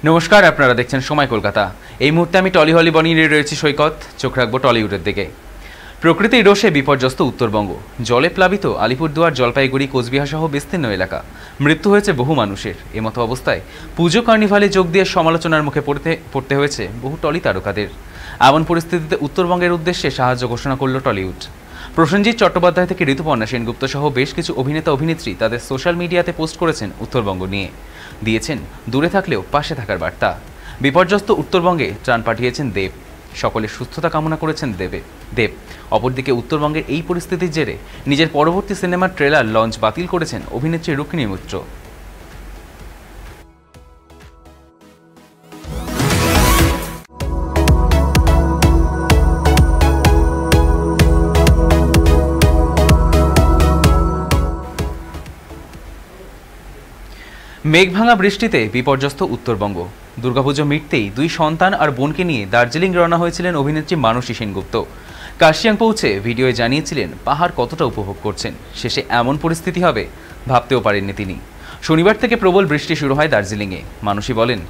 নমস্কার, আপনারা দেখছেন সময় কলকাতা। এই মুহূর্তে আমি টলিহলি বনিয়ে রয়েছি সৈকত। চোখ রাখবো টলিউডের দিকে। প্রকৃতির রোষে বিপর্যস্ত উত্তরবঙ্গ, জলে প্লাবিত আলিপুরদুয়ার, জলপাইগুড়ি, কোচবিহার সহ বিস্তীর্ণ এলাকা। মৃত্যু হয়েছে বহু মানুষের। এমতো অবস্থায় পুজো কার্নিভালে যোগ দিয়ে সমালোচনার মুখে পড়তে হয়েছে বহু টলি তারকাদের। এমন পরিস্থিতিতে উত্তরবঙ্গের উদ্দেশ্যে সাহায্য ঘোষণা করল টলিউড। প্রসেনজিৎ চট্টোপাধ্যায় থেকে ঋতুপর্ণা সেনগুপ্ত সহ বেশ কিছু অভিনেতা অভিনেত্রী তাদের সোশ্যাল মিডিয়াতে পোস্ট করেছেন উত্তরবঙ্গ নিয়ে। দিয়েছেন দূরে থাকলেও পাশে থাকার বার্তা। বিপর্যস্ত উত্তরবঙ্গে ত্রাণ পাঠিয়েছেন দেব। সকলের সুস্থতা কামনা করেছেন দেব। অপরদিকে উত্তরবঙ্গের এই পরিস্থিতির জেরে নিজের পরবর্তী সিনেমার ট্রেলার লঞ্চ বাতিল করেছেন অভিনেত্রী রুক্মিণী মিত্র। মেঘভাঙা বৃষ্টিতে বিপর্যস্ত উত্তরবঙ্গ। দুর্গাপুজো মিটতেই দুই সন্তান আর বোনকে নিয়ে দার্জিলিং রওনা হয়েছিলেন অভিনেত্রী মানসী সেনগুপ্ত। কার্শিয়াং পৌঁছে ভিডিওয়ে জানিয়েছিলেন পাহাড় কতটা উপভোগ করছেন। শেষে এমন পরিস্থিতি হবে ভাবতেও পারেননি তিনি। শনিবার থেকে প্রবল বৃষ্টি শুরু হয় দার্জিলিংয়ে। মানসী বলেন,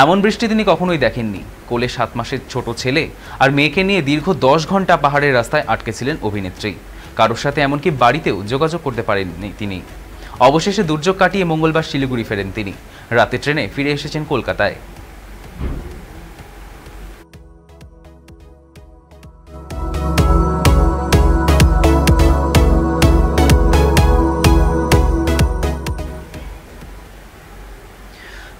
এমন বৃষ্টি তিনি কখনোই দেখেননি। কোলে 7 মাসের ছোট ছেলে আর মেয়েকে নিয়ে দীর্ঘ 10 ঘন্টা পাহাড়ের রাস্তায় আটকে ছিলেন অভিনেত্রী। কারোর সাথে এমনকি বাড়িতেও যোগাযোগ করতে পারেননি তিনি। অবশেষে দুর্যোগ কাটিয়ে মঙ্গলবার শিলিগুড়ি ফেরেন তিনি। রাতে ট্রেনে ফিরে এসেছেন কলকাতায়।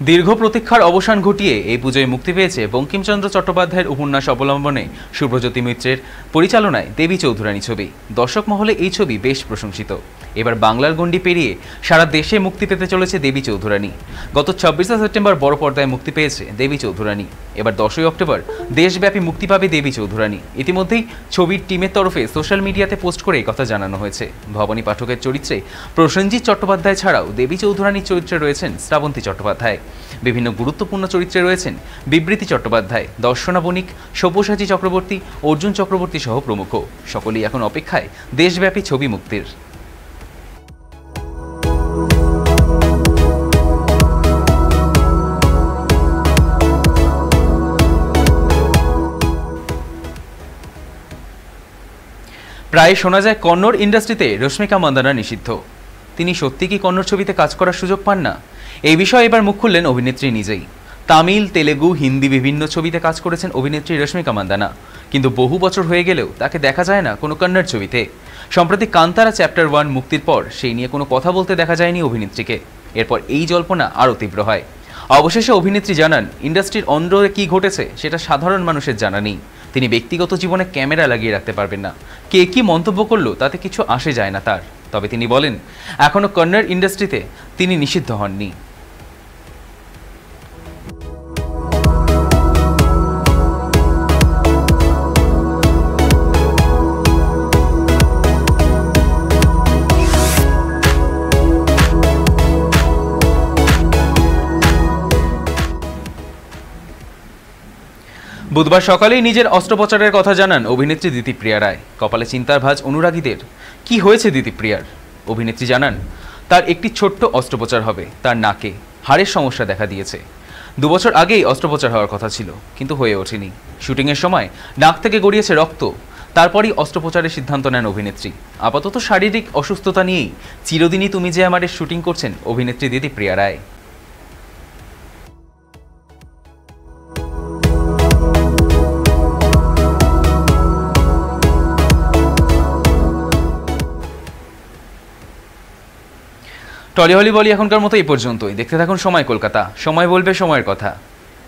দীর্ঘ প্রতীক্ষার অবসান ঘটিয়ে এই পুজোয় মুক্তি পেয়েছে বঙ্কিমচন্দ্র চট্টোপাধ্যায়ের উপন্যাস অবলম্বনে শুভ্রজ্যোতি মিত্রের পরিচালনায় দেবী চৌধুরানী ছবি। দর্শক মহলে এই ছবি বেশ প্রশংসিত। এবার বাংলার গণ্ডি পেরিয়ে সারা দেশে মুক্তি পেতে চলেছে দেবী চৌধুরানী। গত 26শে সেপ্টেম্বর বড় পর্দায় মুক্তি পেয়েছে দেবী চৌধুরানী। এবার 10ই অক্টোবর দেশব্যাপী মুক্তি পাবে দেবী চৌধুরানী। ইতিমধ্যেই ছবির টিমের তরফে সোশ্যাল মিডিয়াতে পোস্ট করে এই কথা জানানো হয়েছে। ভবানী পাঠকের চরিত্রে প্রসেনজিৎ চট্টোপাধ্যায় ছাড়াও দেবী চৌধুরানীর চরিত্রে রয়েছেন শ্রাবন্তী চট্টোপাধ্যায়। বিভিন্ন গুরুত্বপূর্ণ চরিত্রে রয়েছেন বিবৃতি চট্টোপাধ্যায়, দর্শনা বণিক, সব্যসাচী চক্রবর্তী, অর্জুন চক্রবর্তী সহ প্রমুখ। সকলেই এখন অপেক্ষায় দেশব্যাপী ছবি মুক্তির। প্রায় শোনা যায় কন্নড় ইন্ডাস্ট্রিতে রশ্মিকা মান্দানা নিষিদ্ধ। তিনি সত্যি কি কন্নড় ছবিতে কাজ করার সুযোগ পান না? এই বিষয়ে এবার মুখ খুললেন অভিনেত্রী নিজেই। তামিল, তেলেগু, হিন্দি বিভিন্ন ছবিতে কাজ করেছেন অভিনেত্রী রশ্মিকা মান্দানা, কিন্তু বহু বছর হয়ে গেলেও তাকে দেখা যায় না কোনো কন্নড় ছবিতে। সম্প্রতি কান্তারা চ্যাপ্টার 1 মুক্তির পর সেই নিয়ে কোনো কথা বলতে দেখা যায়নি অভিনেত্রীকে। এরপর এই জল্পনা আরও তীব্র হয়। অবশেষে অভিনেত্রী জানান, ইন্ডাস্ট্রির অন্দরে কি ঘটেছে সেটা সাধারণ মানুষের জানা নেই। তিনি ব্যক্তিগত জীবনে ক্যামেরা লাগিয়ে রাখতে পারবেন না। কে কি মন্তব্য করলো তাতে কিছু আসে যায় না তার। তবে তিনি বলেন, এখনো কন্নড় ইন্ডাস্ট্রিতে তিনি নিষিদ্ধ হননি। বুধবার সকালেই নিজের অস্ত্রোপচারের কথা জানান অভিনেত্রী দিতিপ্রিয়া রায়। কপালে চিন্তার ভাঁজ অনুরাগীদের। কি হয়েছে দিতিপ্রিয়ার? অভিনেত্রী জানান, তার একটি ছোট্ট অস্ত্রোপচার হবে। তার নাকে হাড়ের সমস্যা দেখা দিয়েছে। 2 বছর আগেই অস্ত্রোপচার হওয়ার কথা ছিল, কিন্তু হয়ে ওঠেনি। শুটিংয়ের সময় নাক থেকে গড়িয়েছে রক্ত। তারপরই অস্ত্রোপচারের সিদ্ধান্ত নেন অভিনেত্রী। আপাতত শারীরিক অসুস্থতা নিয়েই চিরদিনই তুমি যে আমারের শুটিং করছেন অভিনেত্রী দিতিপ্রিয়া রায়। টলিহলি বলি এখনকার মতো এই পর্যন্তই। দেখতে থাকুন সময় কলকাতা। সময় বলবে সময়ের কথা।